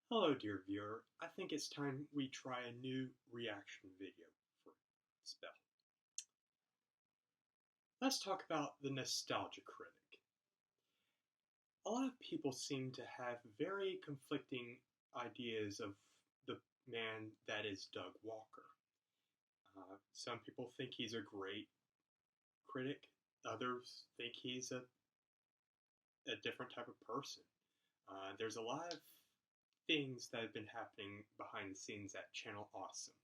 Hello, dear viewer. I think it's time we try a new reaction video for Spell. Let's talk about the Nostalgia Critic. A lot of people seem to have very conflicting ideas of the man that is Doug Walker. Some people think he's a great critic, others think he's a different type of person. There's a lot of things that have been happening behind the scenes at Channel Awesome.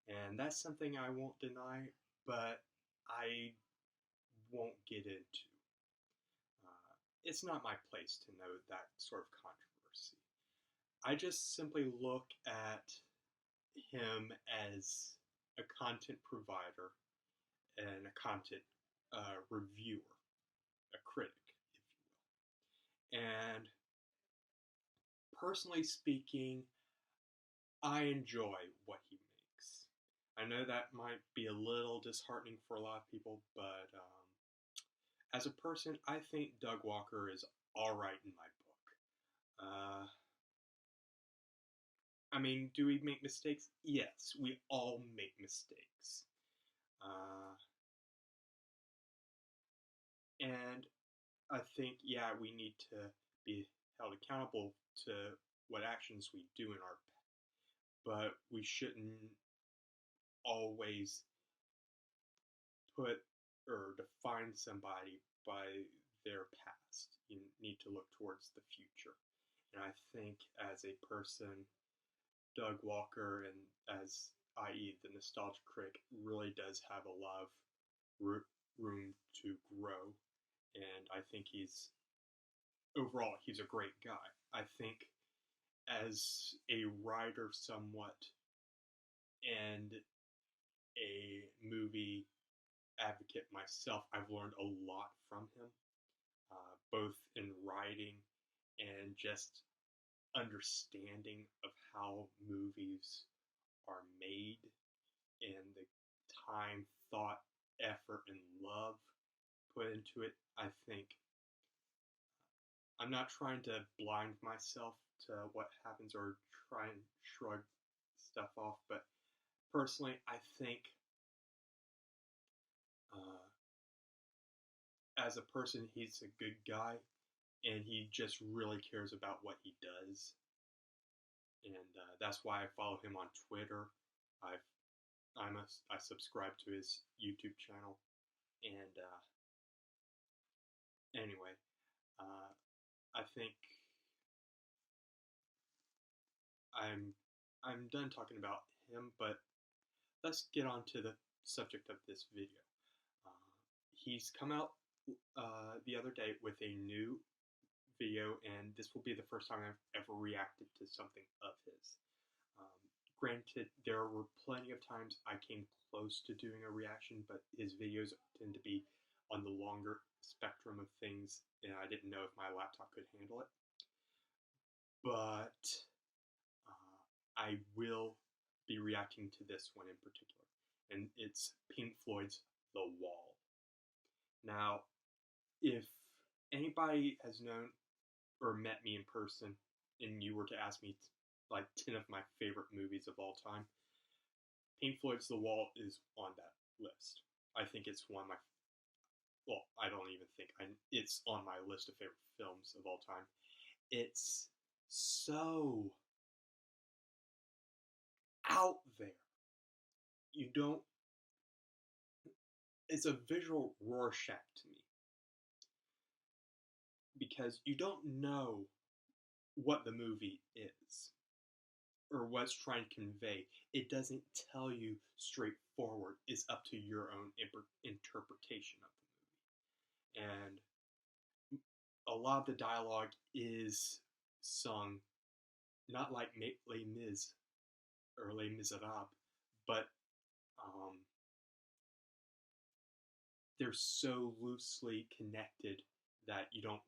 And that's something I won't deny, but I won't get into. It's not my place to know that sort of controversy. I just simply look at him as a content provider and a content reviewer, a critic, if you will. And personally speaking, I enjoy what he makes. I know that might be a little disheartening for a lot of people, but as a person, I think Doug Walker is alright in my book. I mean, do we make mistakes? Yes, we all make mistakes. And I think, yeah, we need to be held accountable to what actions we do in our, but we shouldn't always put or define somebody by their past. You need to look towards the future. And I think as a person, Doug Walker, and as i.e. the Nostalgia Critic, really does have a lot of room to grow. And I think overall, he's a great guy. I think as a writer somewhat and a movie advocate myself, I've learned a lot from him, both in writing and just understanding of how movies are made and the time, thought, effort, and love put into it. I think I'm not trying to blind myself to what happens or try and shrug stuff off, but personally, I think as a person, he's a good guy, and he just really cares about what he does. And that's why I follow him on Twitter. I subscribe to his YouTube channel, and anyway, I think I'm done talking about him, but let's get on to the subject of this video. He's come out the other day with a new video, and this will be the first time I've ever reacted to something of his. Granted, there were plenty of times I came close to doing a reaction, but his videos tend to be on the longer spectrum of things, and I didn't know if my laptop could handle it. But I will be reacting to this one in particular, and it's Pink Floyd's The Wall. Now, if anybody has known or met me in person, and you were to ask me like 10 of my favorite movies of all time, Pink Floyd's The Wall is on that list. I think it's one of my, well, I don't even think, it's on my list of favorite films of all time. It's so out there. You don't, it's a visual Rorschach to me. Because you don't know what the movie is or what's trying to convey. It doesn't tell you straightforward. It's up to your own interpretation of the movie. And a lot of the dialogue is sung not like Les Mis or Les Miserables, but they're so loosely connected that you don't,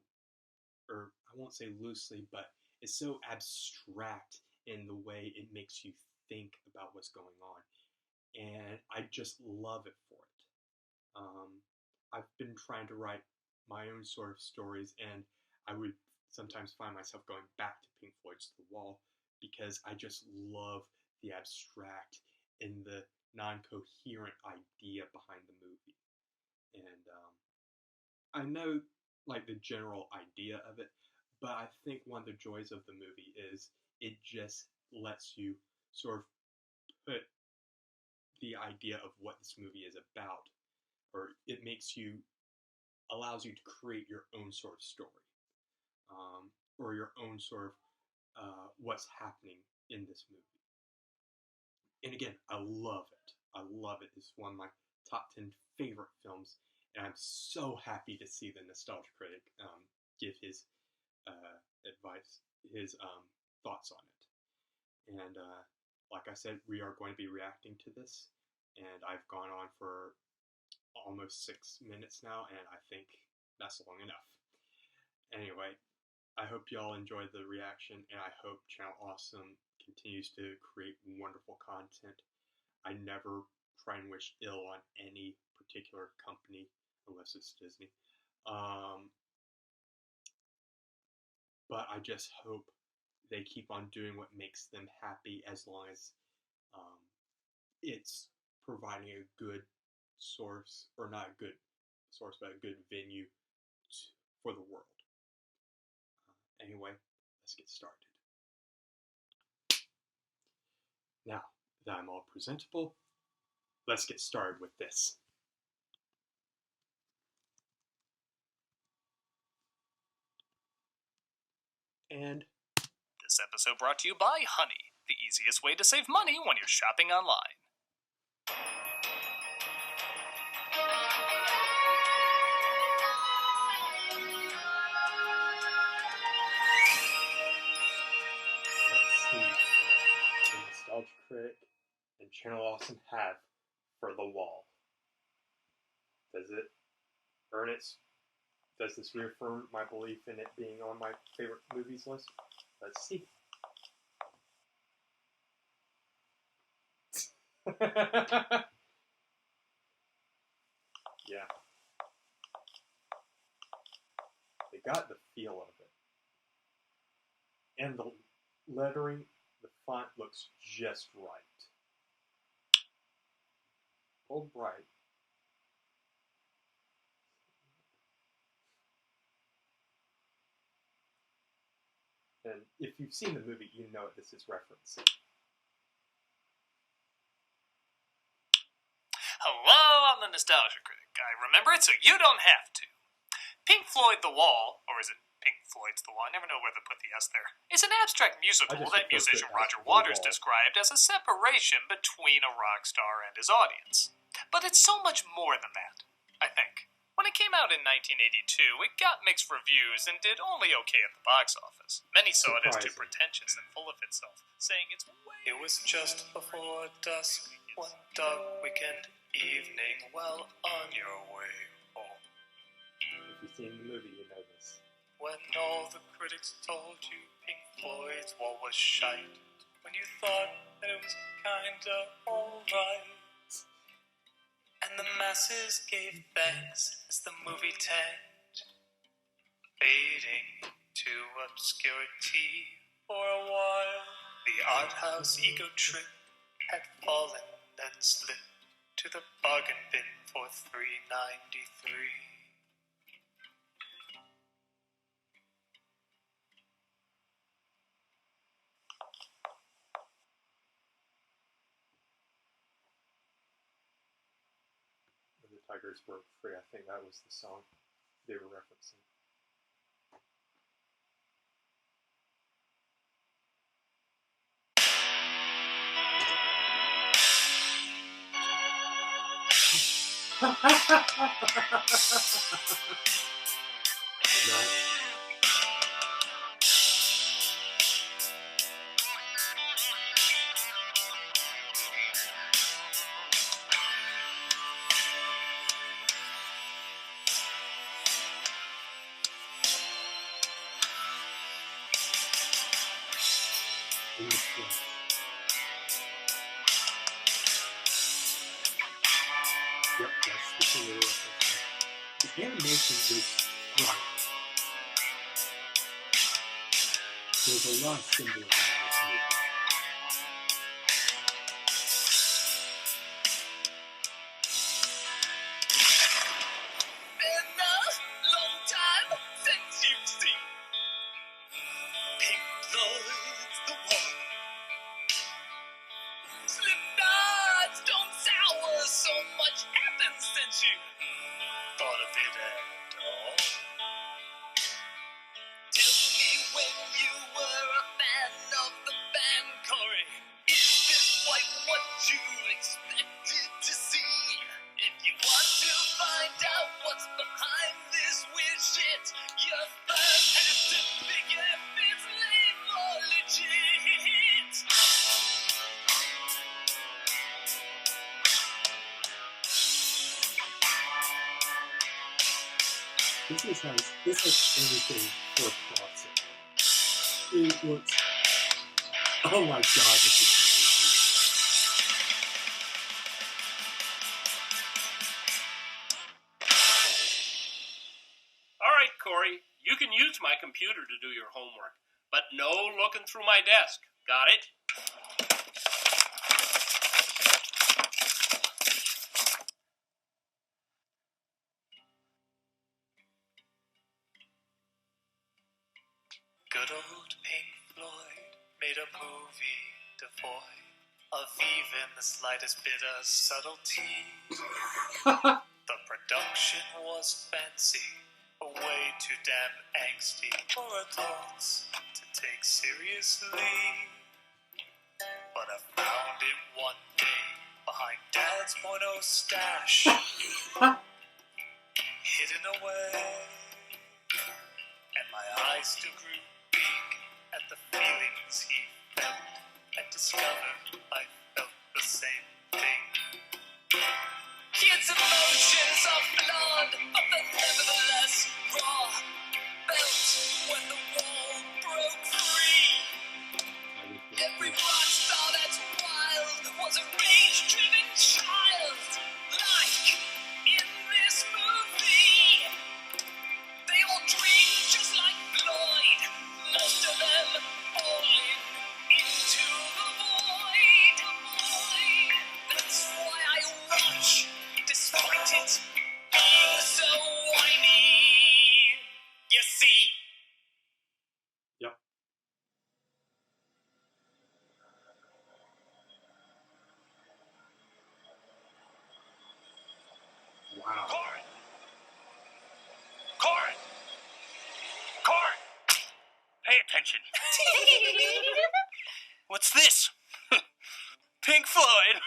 or I won't say loosely, but it's so abstract in the way it makes you think about what's going on. And I just love it for it. I've been trying to write my own sort of stories, and I would sometimes find myself going back to Pink Floyd's The Wall because I just love the abstract and the non-coherent idea behind the movie. And I know like the general idea of it, but I think one of the joys of the movie is it just lets you sort of put the idea of what this movie is about, or it allows you to create your own sort of story, or your own sort of what's happening in this movie. And again, I love it. I love it. It's one of my top 10 favorite films, and I'm so happy to see the Nostalgia Critic give his advice, his thoughts on it. And like I said, we are going to be reacting to this, and I've gone on for almost 6 minutes now, and I think that's long enough. Anyway, I hope y'all enjoyed the reaction, and I hope Channel Awesome continues to create wonderful content. I never try and wish ill on any particular company, unless it's Disney. But I just hope they keep on doing what makes them happy, as long as it's providing a good source, or not a good source, but a good venue for the world. Anyway, let's get started. Now that I'm all presentable, let's get started with this. And this episode brought to you by Honey, the easiest way to save money when you're shopping online. Let's see what the Nostalgia Critic and Channel Awesome have for The Wall. Does it earn its? Does this reaffirm my belief in it being on my favorite movies list? Let's see. Yeah. They got the feel of it. And the lettering, the font looks just right. Bold, bright. And if you've seen the movie, you know what this is referencing. Hello, I'm the Nostalgia Critic. I remember it so you don't have to. Pink Floyd The Wall, or is it Pink Floyd's The Wall? I never know where to put the S there. It's an abstract musical that musician Roger Waters described as a separation between a rock star and his audience. But it's so much more than that, I think. When it came out in 1982, it got mixed reviews and did only okay at the box office. Many saw it as too pretentious and full of itself, saying it's way... It was just before dusk, one dark weekend evening, well on your way home. If you've seen the movie, you know this. When all the critics told you Pink Floyd's Wall was shite, when you thought that it was kinda alright, and the masses gave thanks as the movie tanked, fading to obscurity for a while. The art house ego trip had fallen and slid to the bargain bin for $3.93. The Tigers Broke Free, I think that was the song they were referencing. Yep, that's the thing they were referencing. The animation was striking. There's a lot of symbolism in this movie. Pink Floyd's the one. Slipknot's don't sour, so much happens since you thought of it at all. Tell me when you were a fan of the band, Corey. Is this like what you expected to see? If you want to find out what's behind this weird shit, you first have to figure if it's lame or legit. This has everything for a classic. It looks. Oh my god, this is All right, Corey, you can use my computer to do your homework, but no looking through my desk. Got it? Good old Pink Floyd made a movie devoid of even the slightest bit of subtlety. The production was fancy, but way too damn angsty for adults to take seriously. But I found it one day behind Dad's porno stash, hidden away, and my eyes still grew big at the feelings he felt, and discovered I felt the same thing. Kids' emotions are flawed, but they're nevertheless raw. Felt when the wall broke free. Every rock star that's wild was a rage-driven child, like in this movie. They all dream just like Floyd, most of them falling into the void. That's why I watch, despite it being so whiny. You see? Yep. Wow. Corey! Corey! Corey! Pay attention. What's this? Pink Floyd.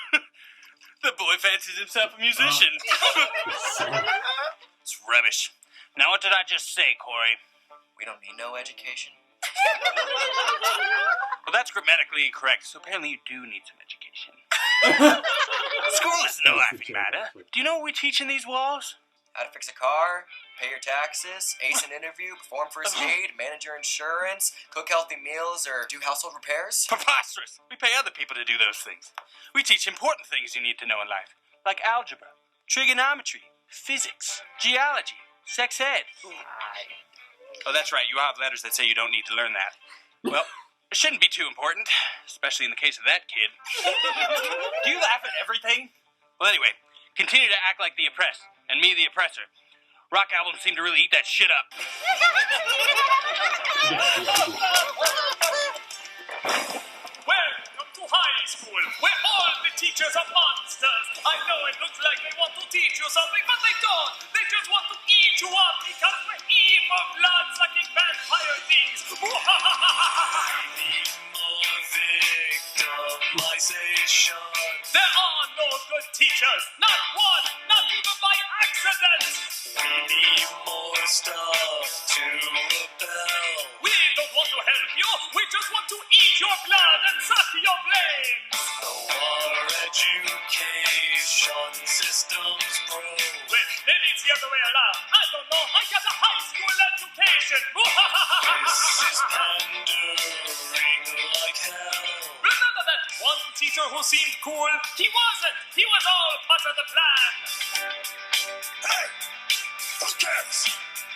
The boy fancies himself a musician. It's rubbish. Now what did I just say, Corey? We don't need no education. Well, that's grammatically incorrect, so apparently you do need some education. School is no laughing matter. Do you know what we teach in these walls? How to fix a car, pay your taxes, ace an interview, perform first aid, manage your insurance, cook healthy meals, or do household repairs. Preposterous. We pay other people to do those things. We teach important things you need to know in life, like algebra, trigonometry, physics, geology, sex ed. Oh, that's right. You have letters that say you don't need to learn that. Well, it shouldn't be too important, especially in the case of that kid. Do you laugh at everything? Well, anyway, continue to act like the oppressed, and me the oppressor. Rock albums seem to really eat that shit up. Welcome to high school, where all the teachers are monsters. I know it looks like they want to teach you something, but they don't. They just want to eat you up because we're evil, blood-sucking vampire things. Victimization. There are no good teachers. Not one. Not even by accident. We need more stuff to rebel. We don't want to help you. We just want to eat your blood and suck your flames. Our education system's broke. Well, maybe it's the other way around. I don't know. I got a high school education. This is pandering like hell. Remember that one teacher who seemed cool? He wasn't. He was all part of the plan. Hey! Who cares?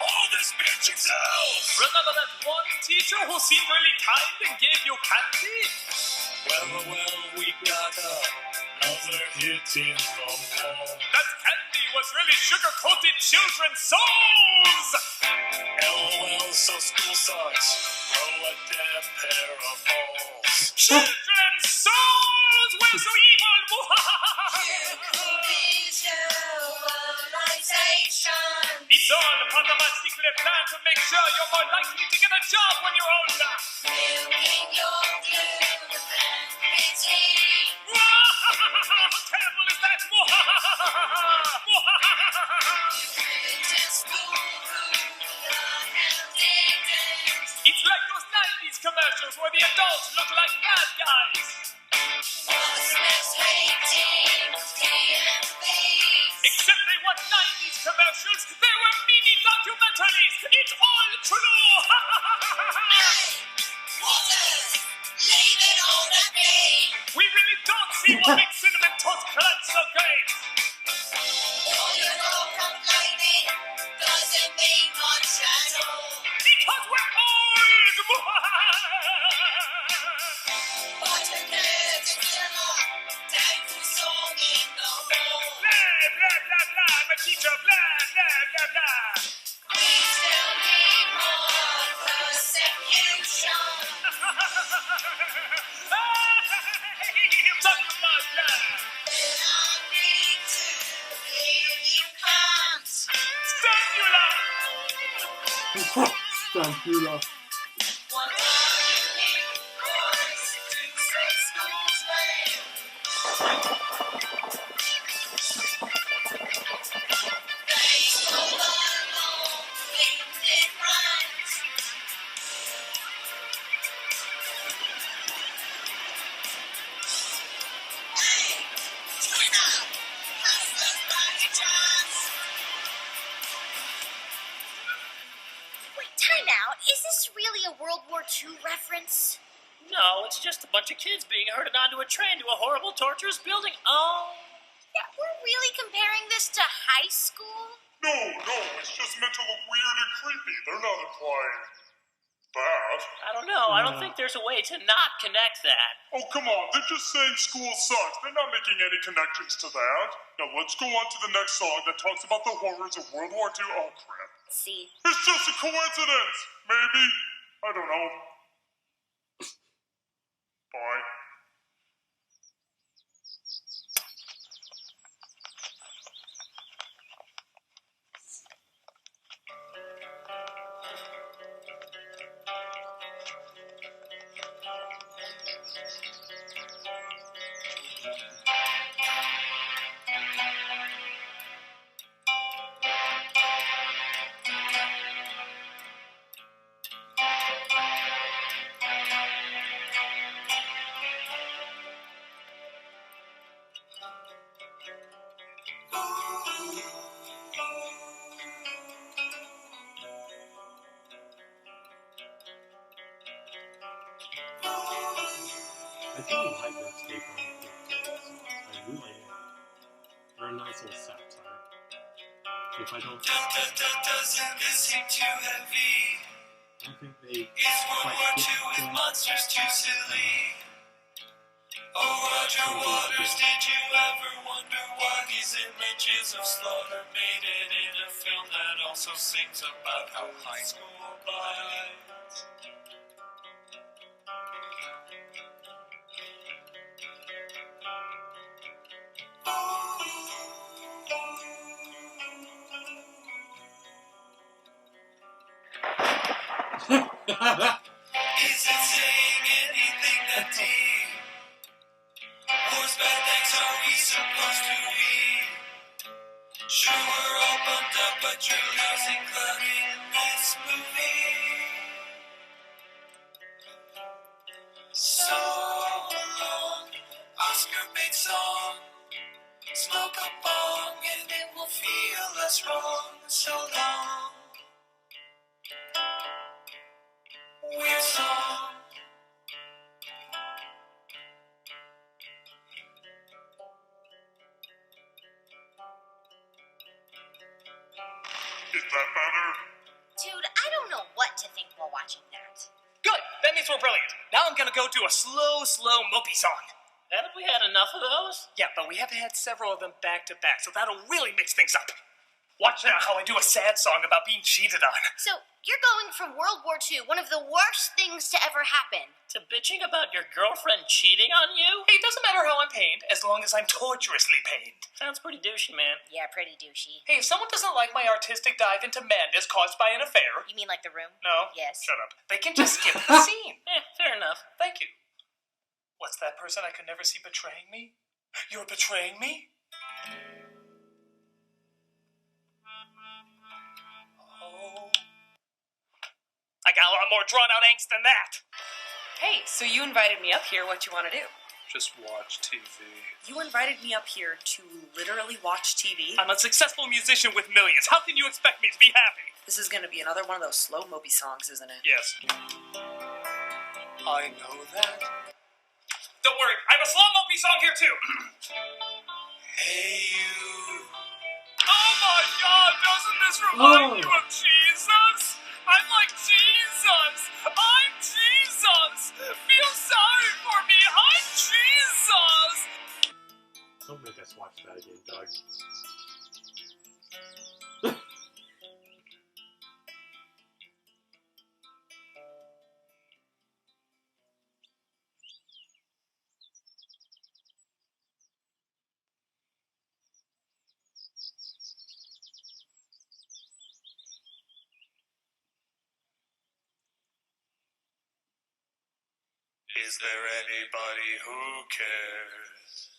All this bitching sells! Remember that one teacher who seemed really kind and gave you candy? Well, we got another hit in the wall. That candy was those really sugar-coated children's souls! LOL, so school sucks. Grow a damn pair of balls. Children's souls! We're so evil! It's all a part of my secret plan to make sure you're more likely to get a job when you're older. Milking your glue and pity. How terrible is that? It's like those 90s commercials where the adults look like bad guys. Except they weren't 90s commercials, they were mini documentaries. It's all true. Leave it on the game. We really don't see what makes Cinnamon Toast Crunch so great. All your complaining doesn't mean much at all. Because we're old. But the nerds are still a thankful song in the hall. Blah, blah, blah, blah. My teacher, blah, blah, blah, blah. We still need more persecution. Talk about blah. Then I need to hear you can't. Stimula. Stampula. What are you need? Boys to say school's lame. They stole along winded rhymes. Hey, join up. Hustlers burning jars. Wait, time out. Is this really a World War II reference? No, it's just a bunch of kids being herded onto a train to a horrible, torturous building. Oh. Yeah, we're really comparing this to high school? No, it's just meant to look weird and creepy. They're not implying that. I don't know. I don't think there's a way to not connect that. Oh, come on. They're just saying school sucks. They're not making any connections to that. Now, let's go on to the next song that talks about the horrors of World War II. Oh, crap. See. It's just a coincidence. Maybe. I don't know. Bye. I do like their take on Pink Floyd songs. I really am. They're a nice little satire. If I don't, Doesn't this seem too heavy? I don't think they Is World War quite II get with the monsters too silly? Oh, Roger Waters, did you ever wonder why these images of slaughter made it in a film that also sings about how high school bites? Is it saying anything that deep? Whose bad things are we supposed to be? Sure, we're all bummed up, but you're losing clout in this movie. So long, Oscar bait song. Smoke a bong and it will feel less wrong. So long, weird song. Is that better? Dude, I don't know what to think while watching that. Good. That means we're brilliant. Now I'm gonna go do a slow, mopey song. Haven't we had enough of those? Yeah, but we have had several of them back to back, so that'll really mix things up. Watch now how I do a sad song about being cheated on. So, you're going from World War II, one of the worst things to ever happen. To bitching about your girlfriend cheating on you? Hey, it doesn't matter how I'm pained, as long as I'm torturously pained. Sounds pretty douchey, man. Yeah, pretty douchey. Hey, if someone doesn't like my artistic dive into madness caused by an affair... You mean like The Room? No. Yes. Shut up. They can just skip the scene. Fair enough. Thank you. What's that person I could never see betraying me? You're betraying me? Oh. I got a lot more drawn-out angst than that. Hey, so you invited me up here. What you want to do? Just watch TV. You invited me up here to literally watch TV? I'm a successful musician with millions. How can you expect me to be happy? This is going to be another one of those slow mopey songs, isn't it? Yes. I know that. Don't worry, I have a slow mopey song here too. Hey you. Oh my God! Doesn't this remind you of Jesus? I'm like Jesus. I'm Jesus. Feel sorry for me. I'm Jesus. Don't make us watch that again, Doug. Is there anybody who cares?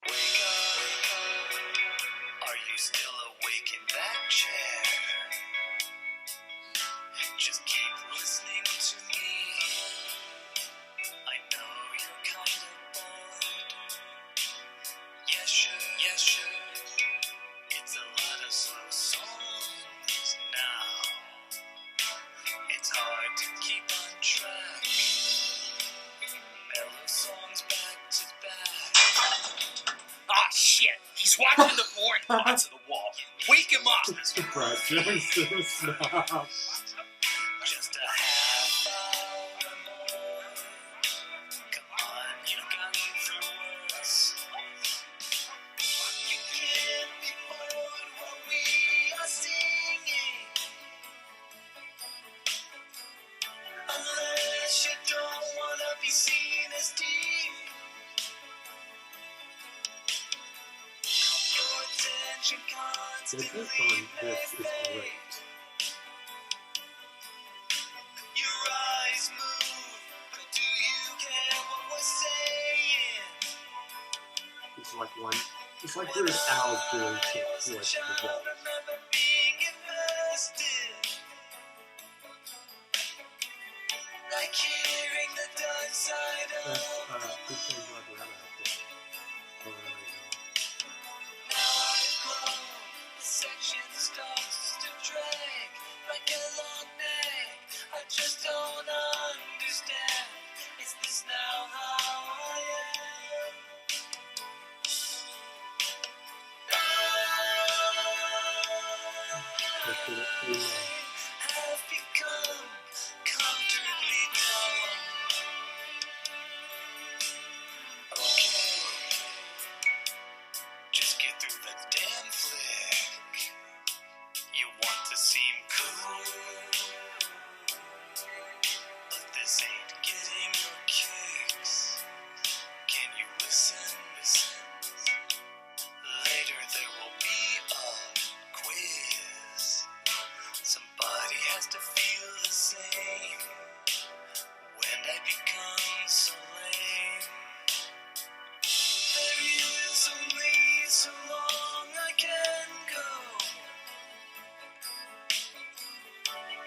Wake up. Are you still awake in that chair? Just keep listening to me. I know you're kind of bored. Yeah, sure. It's a lot of slow songs now. It's hard to keep on track. Mellow songs back to back. Ah, shit. He's watching the board parts of the wall. Wake him up. Brad Johnson, stop. Just a half hour more. Come on, you've gotten through worse. You can't be bored while we are singing, unless you don't wanna be seen as deep. Your attention This constantly is great. Your eyes move, but do you care what we're saying? It's like we're Al doing like the ball. Remember being invested, like hearing the dark side That's of the good thing like we're out there. Now I've grown, the section starts to drag like a long neck. I just don't understand. Is this now how I am? I have become comfortably numb. Okay, just get through the damn flick. You want to seem cool, but this ain't getting your kicks. Can you listen? Later there will be a quiz. Somebody has to feel the same when I become so lame. There is only so long I can go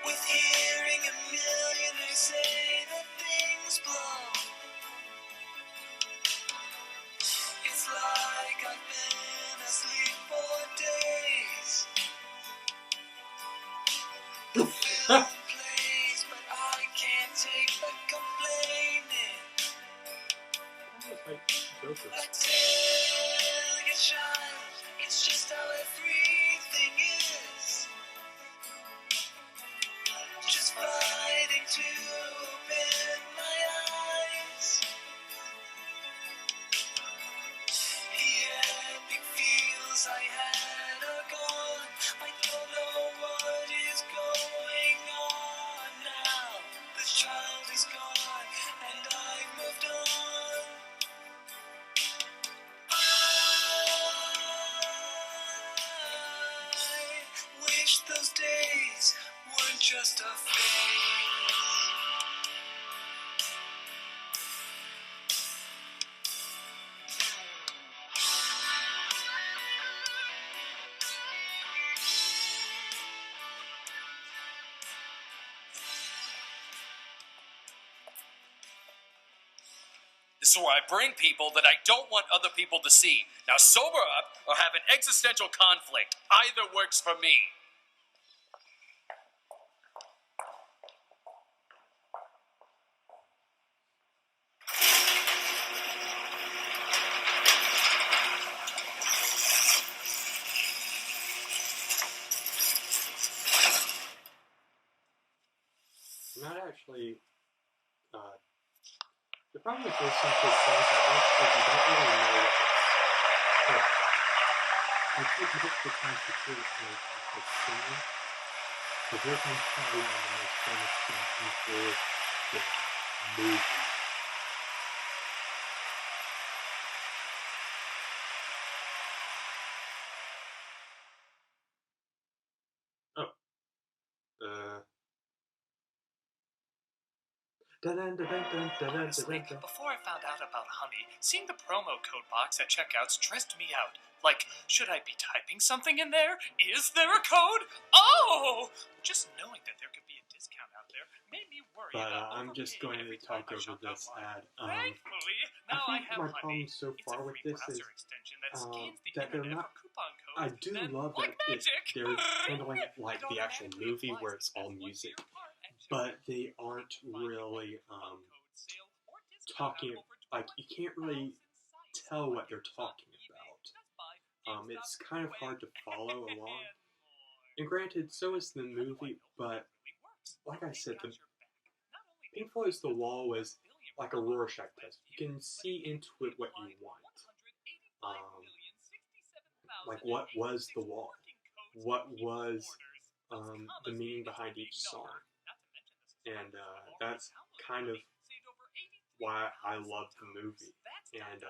with hearing a millionaire say that things blow. It's like I've been asleep for days. The film plays, but I can't take the complaining. Like Joseph. I tell just a phase. This is where I bring people that I don't want other people to see. Now sober up or have an existential conflict. Either works for me. Not actually. The problem with listening to songs like this is you don't really know what it's saying. You take multiple times to hear it if it's singing. But here comes probably one of the most famous songs in the movie. Honestly, before I found out about Honey, seeing the promo code box at checkout stressed me out. Like, should I be typing something in there? Is there a code? Oh! Just knowing that there could be a discount out there made me worry But about I'm just going to talk over this ad. Thankfully, I now I think have my Honey. problem so It's far a with free this is browser extension that scans the that they're internet not. for coupon codes. I do and then, love like that magic, they're handling like it the actual automatically movie applies where the it's all best music, one-year part and but checkout. they aren't really Coupon code, sale, or discount talking. on over Like you can't really 20,000 sites tell what like they're Amazon, talking eBay, about. Best Buy, It's GameStop, kind of Way, hard to follow and along. more. And granted, so is the How do I movie, know but that really works? like I They've said, got the your back. Not only Pink did Floyd's they The got Wall was $1 billion like a promo Rorschach last test. You year, can but see it into it what you want. Like what was The Wall? What was the meaning behind each song? And that's kind of why I love the movie. And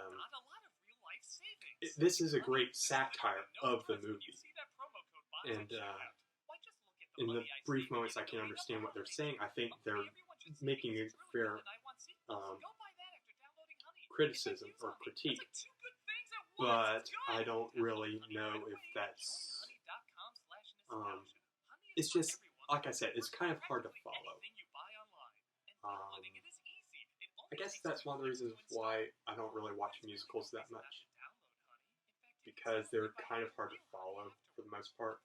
this is a great satire of the movie. And in the brief moments I can understand what they're saying, I think they're making a fair criticism or critique. But I don't really know if that's... it's just, like I said, it's kind of hard to follow. I guess that's one of the reasons why I don't really watch musicals that much. Because they're kind of hard to follow for the most part.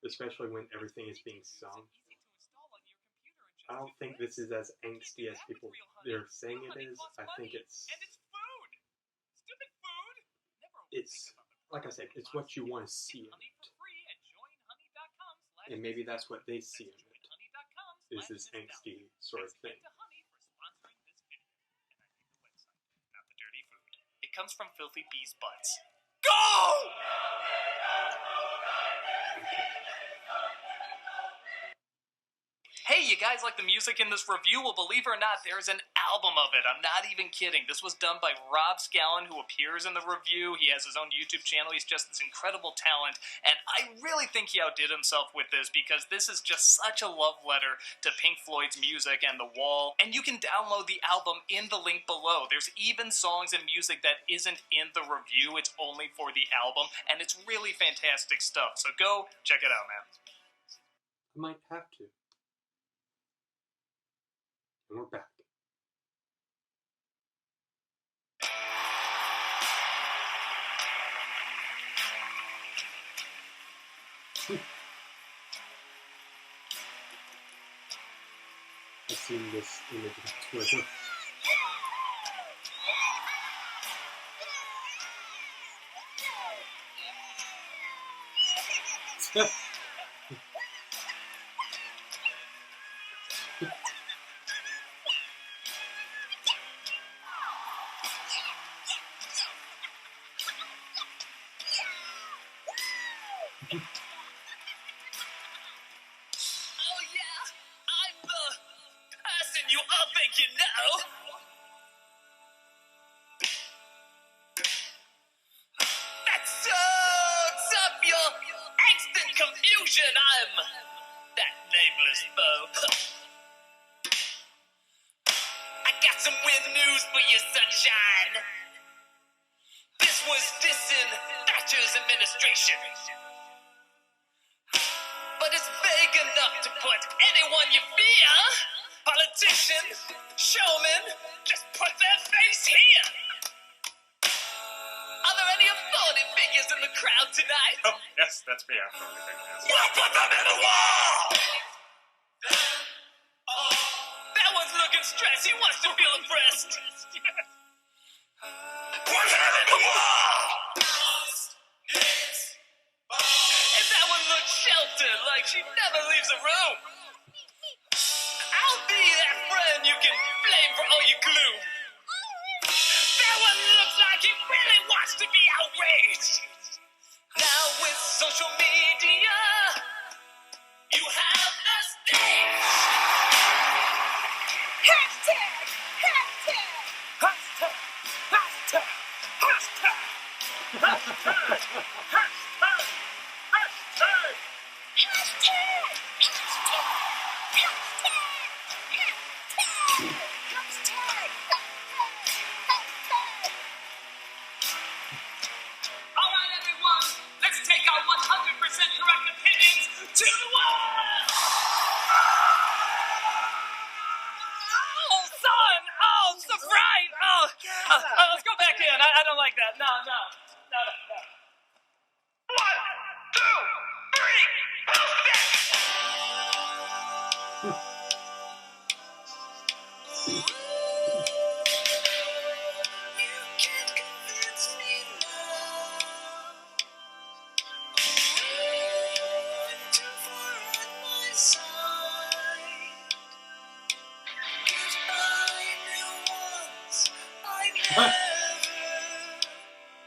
Especially when everything is being sung. I don't think this is as angsty as people they're saying it is. I think it's, like I said, it's what you want to see in it. And maybe that's what they see in it, is this angsty sort of thing. It comes from Filthy Bees' butts. Go! Hey, you guys like the music in this review? Well, believe it or not, there's an album of it. I'm not even kidding. This was done by Rob Scallon, who appears in the review. He has his own YouTube channel. He's just this incredible talent, and I really think he outdid himself with this because this is just such a love letter to Pink Floyd's music and The Wall, and you can download the album in the link below. There's even songs and music that isn't in the review. It's only for the album, and it's really fantastic stuff. So go check it out, man. I might have to. And we're back. I've seen this image on Twitter. Oh yeah, I'm the person you all think you know. That soaks up your angst and confusion. I'm that nameless foe. I got some weird news for you, sunshine. This was dissing Thatcher's administration. But it's vague enough to put anyone you fear. Politician, showman, just put their face here. Are there any authority figures in the crowd tonight? Oh, yes, that's me. I'm totally thinking that. We'll put them in the wall! That one's looking stressed. He wants to feel impressed. Put him in the wall! And that one looks sheltered, like she never leaves a room. I'll be that friend you can blame for all your gloom. That one looks like he really wants to be outraged. Now with social media, you have the stage. Hashtag, hashtag, hashtag, hashtag, hashtag, hashtag, hashtag, hashtag, All right, everyone, let's take our 100% correct opinions to the world! Oh, son! Oh, so bright! Oh, let's go back in. I don't like that. No. 1, 2, 3, You can't convince me now. I'm too far on my side. Goodbye, new ones. I never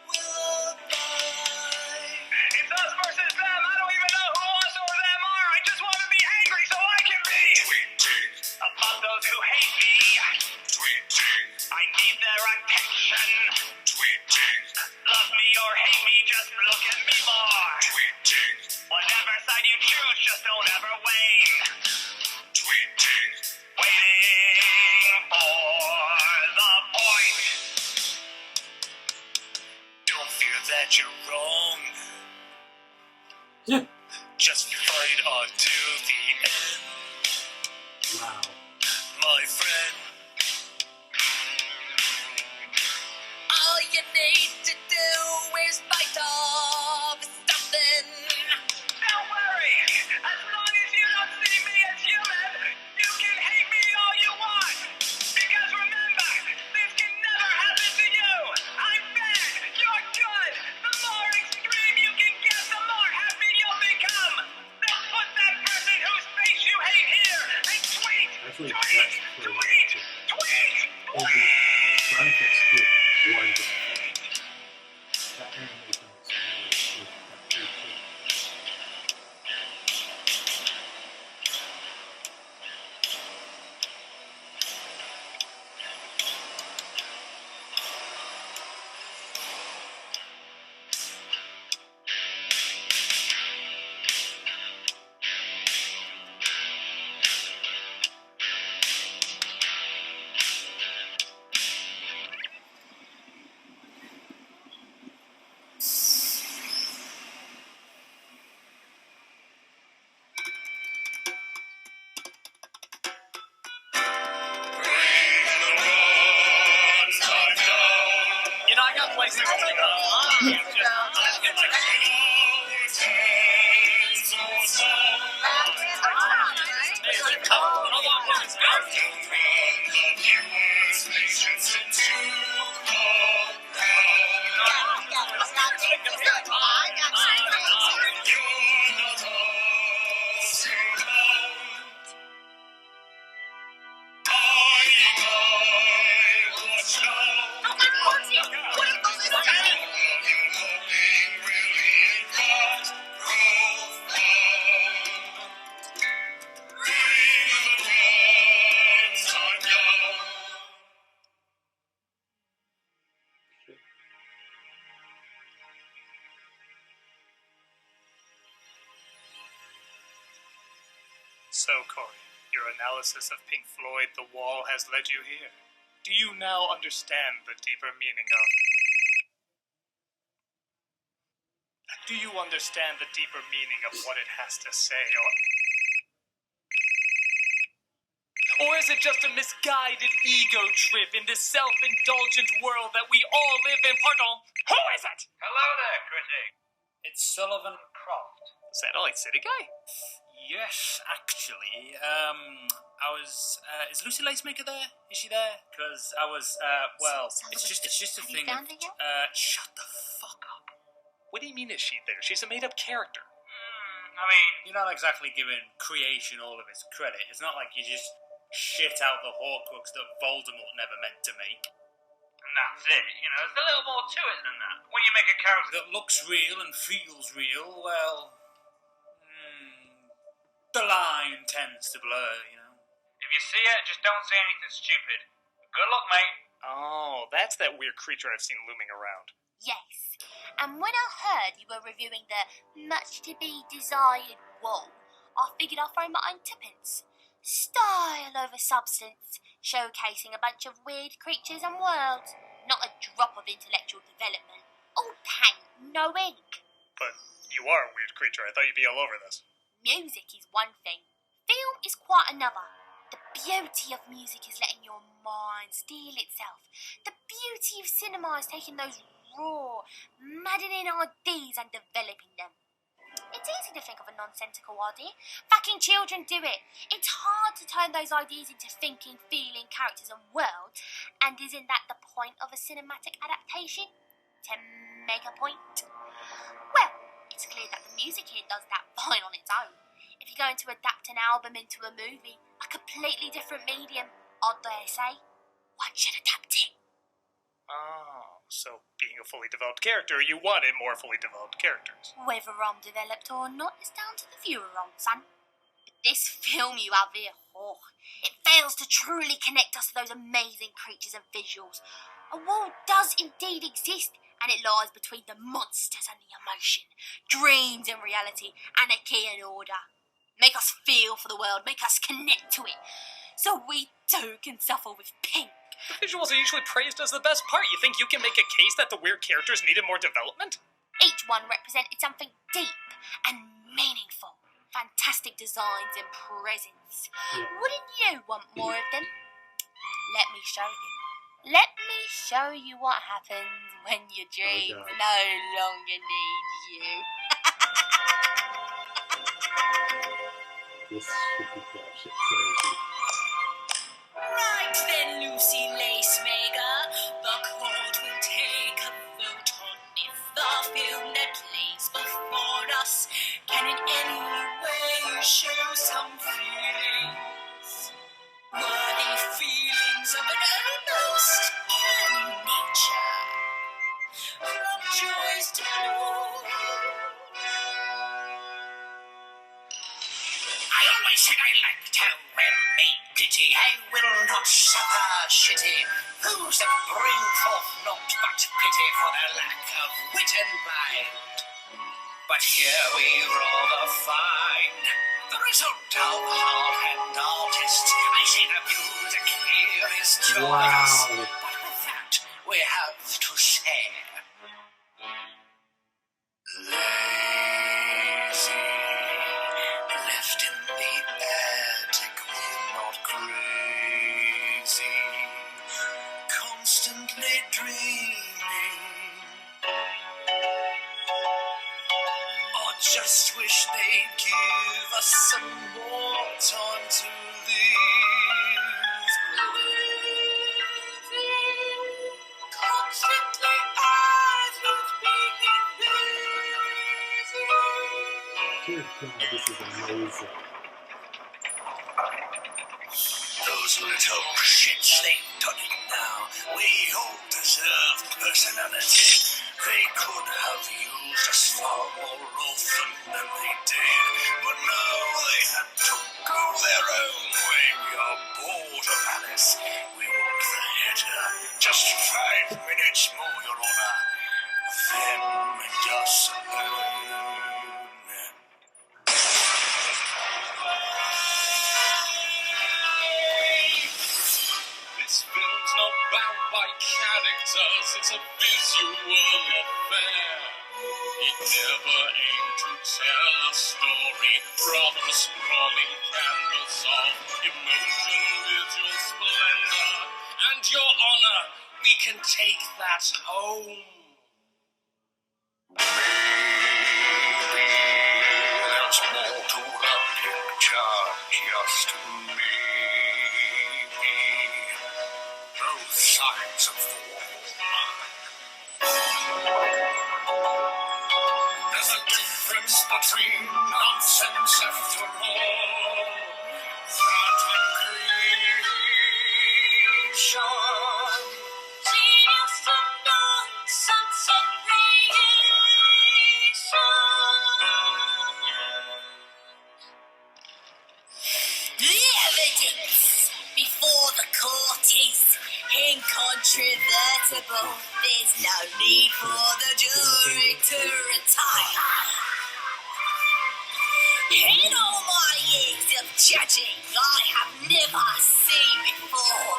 will abide. It's us versus them. I don't even know who us or them are. I just want to be angry so I can be Tweeting, above those who hate me. tweeting, I need their attention. tweeting, Love me or hate me, just look at me more. tweeting, Whatever side you choose, just don't ever wane. tweeting. Waiting for the point. Don't fear that you're wrong. Yeah. Just fight until the end, Wow. my friend. All you need to do is fight off something. Don't worry, as long as you don't see me as human, you can hate me all you want. Because remember, this can never happen to you. I'm bad, you're good. The more extreme you can get, the more happy you'll become. So put that person whose face you hate here and tweet, Actually, tweet, that's tweet, pretty tweet, And tweet. trying to fix it wonderful. That animation is pretty cool. You know, I got places to go. So, Corey, your analysis of Pink Floyd The Wall has led you here. Do you now understand the deeper meaning of... Do you understand the deeper meaning of what it has to say, or is it just a misguided ego trip in this self-indulgent world that we all live in? Pardon, who is it? Hello there, critic. It's Sullivan Croft. Is that Light City guy? Yes, actually. Is Lucy Lacemaker there? Is she there? Because it's just a Have thing. you found her yet? Shut the fuck up. What do you mean is she there? She's a made-up character. I mean, you're not exactly giving creation all of its credit. It's not like you just shit out the Horcrux that Voldemort never meant to make. And that's it, there's a little more to it than that. When you make a character that looks real and feels real, well, the line tends to blur. if you see it, just don't say anything stupid. Good luck, mate. Oh, that's that weird creature I've seen looming around. Yes. And when I heard you were reviewing the much-to-be-desired wall, I figured I'd throw my own tuppence. Style over substance, showcasing a bunch of weird creatures and worlds. Not a drop of intellectual development. All paint, no ink. But you are a weird creature. I thought you'd be all over this. Music is one thing. Film is quite another. The beauty of music is letting your mind steal itself. The beauty of cinema is taking those raw, maddening ideas and developing them. It's easy to think of a nonsensical idea. Fucking children do it. It's hard to turn those ideas into thinking, feeling characters and worlds. And isn't that the point of a cinematic adaptation? To make a point? Well, it's clear that the music here does that fine on its own. If you're going to adapt an album into a movie, a completely different medium, I dare say, one should adapt it. Oh, so being a fully developed character, you wanted more fully developed characters. Whether I'm developed or not is down to the viewer, old son. But this film you have here, it fails to truly connect us to those amazing creatures and visuals. A world does indeed exist, and it lies between the monsters and the emotion, dreams and reality, anarchy and order. Make us feel for the world, make us connect to it, so we too can suffer with Pink. The visuals are usually praised as the best part. You think you can make a case that the weird characters needed more development? Each one represented something deep and meaningful. Fantastic designs and presence. Wouldn't you want more of them? Let me show you. Let me show you what happens when your dreams no longer need you. This should be crazy. Right then, Lucy Lacemaker, the court will take a vote on if the film that plays before us can in any way show some feelings. Worthy feelings of an almost canny nature. From joys to glory. I always said I liked how well made ditty. I will not suffer shitty. Who's that bring forth naught but pity for their lack of wit and mind? But here we rather find the result of hard-hand artists. I say the music here is joyous, but with that we have to say, lazy, left in the attic, we're not crazy, constantly dreaming. Just wish they'd give us some more time to live. Constantly eyes of being busy. Dear God, this is amazing. Those little shits, they've done it now. We all deserve personality. They could have used us far more often than they did, but no, they had to go their own way. We are bored of Alice. We want the header. Just 5 minutes more, Your Honor. Them and us alone. it's a visual affair. It never aimed to tell a story, rather a sprawling canvas of emotion, visual splendor. And Your Honor, we can take that home. Maybe there's more to the picture, just maybe. Both sides of the wall. There's a difference between nonsense after all. Art and creation. Genius and nonsense and creation. The evidence before the court is incontrovertible. There's no need for the jury to retire. In all my years of judging, I have never seen before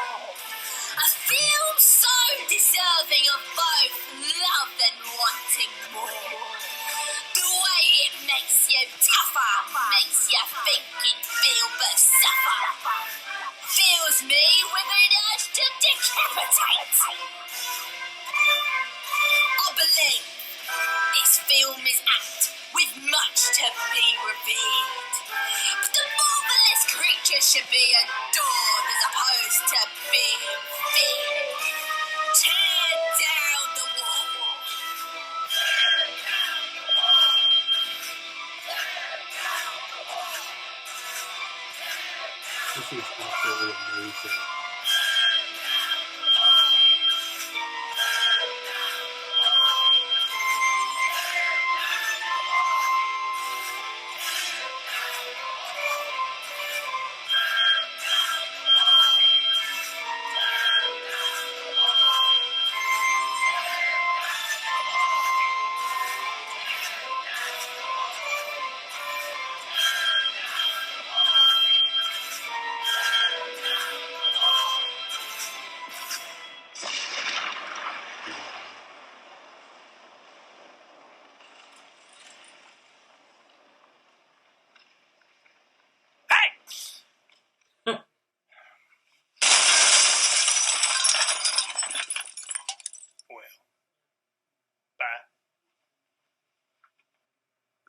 a film so deserving of both love and wanting more. The way it makes you tougher, makes you think and feel but suffer. Fills me with an urge to decapitate. I believe this film is apt with much to be revealed. But the marvelous creature should be adored as opposed to being feared. Tear down the wall. This is absolutely amazing.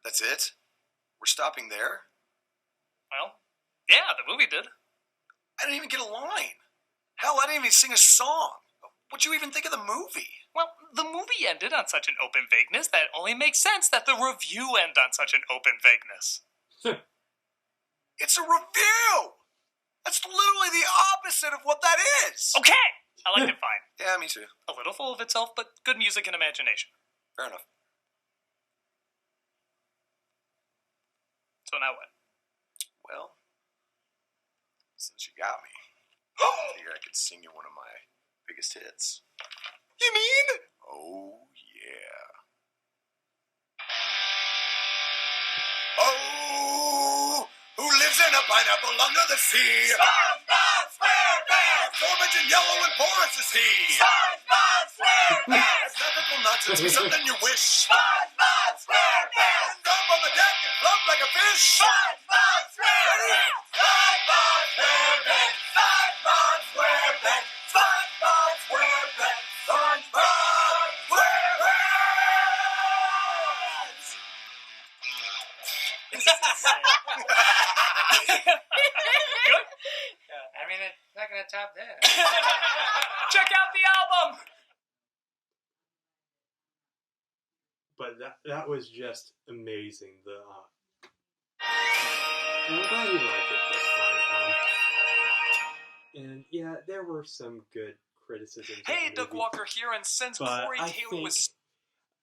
That's it? We're stopping there? Well, yeah, the movie did. I didn't even get a line. Hell, I didn't even sing a song. What'd you even think of the movie? Well, the movie ended on such an open vagueness that only makes sense that the review end on such an open vagueness. It's a review! That's literally the opposite of what that is! Okay! I liked it fine. Yeah, me too. A little full of itself, but good music and imagination. Fair enough. So now what? Well, since you got me, I figured I could sing you one of my biggest hits. You mean? Oh, yeah. Oh, who lives in a pineapple under the sea? SpongeBob SquarePants! Orange and yellow and porous is he. SpongeBob SquarePants! As ethical nonsense be something you wish. SpongeBob SquarePants! Jump on the deck and flop like a fish. SpongeBob SquarePants! SpongeBob SquarePants! SpongeBob SquarePants! SpongeBob SquarePants! SpongeBob SquarePants! Good? I mean, it's not going to top that. Check out the album! But that was just amazing. And I'm glad you liked it this time. And yeah, there were some good criticisms. Hey, Doug Walker here, and since Corey Taylor was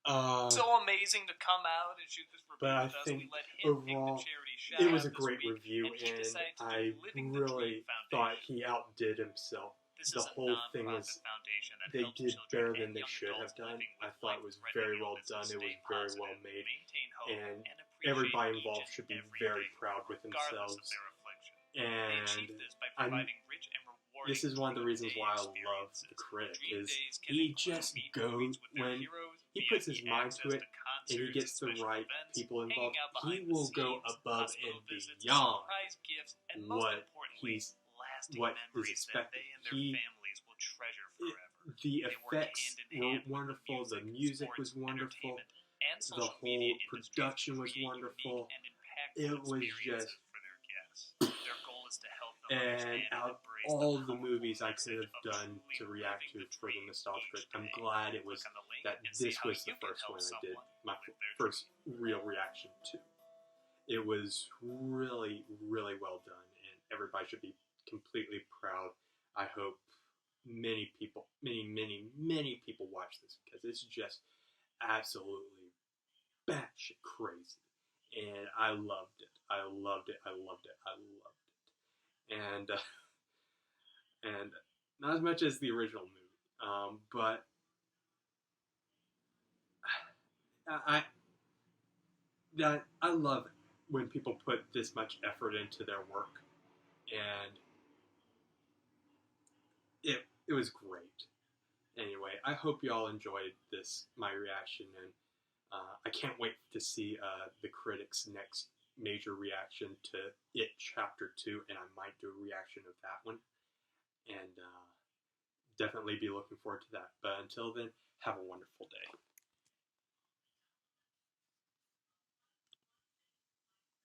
so amazing to come out and shoot this review with us, we let him pick the charity shout it was a this great week, review, and he and decided to I do Living the really Dream thought Foundation. he outdid himself. This The is a whole thing was, non-profit foundation that they helps did children better and than they young should have adults done. living I with thought it was very well done. It was very well made. Maintain hope And appreciate everybody each involved and should be every very day, proud with regardless themselves. of their affliction. They achieve And this by I'm providing rich and rewarding this is one of the reasons why I love the critic, is he just goes, when he puts his mind to it and he gets the right people involved, he will go above and beyond what is expected. The effects were wonderful, the music was wonderful, the whole production was wonderful. It was just, and out of all the movies I could have done to react to for the Nostalgia Critic, I'm glad it was that this was the first one I did, my first real reaction to. It was really, really well done, and everybody should be completely proud. I hope many people watch this, because it's just absolutely batshit crazy. And I loved it. I loved it. And not as much as the original movie, but I love it when people put this much effort into their work, and it was great. Anyway, I hope you all enjoyed my reaction, and I can't wait to see the critics' next major reaction to It Chapter 2, and I might do a reaction of that one, and definitely be looking forward to that. But until then, have a wonderful day.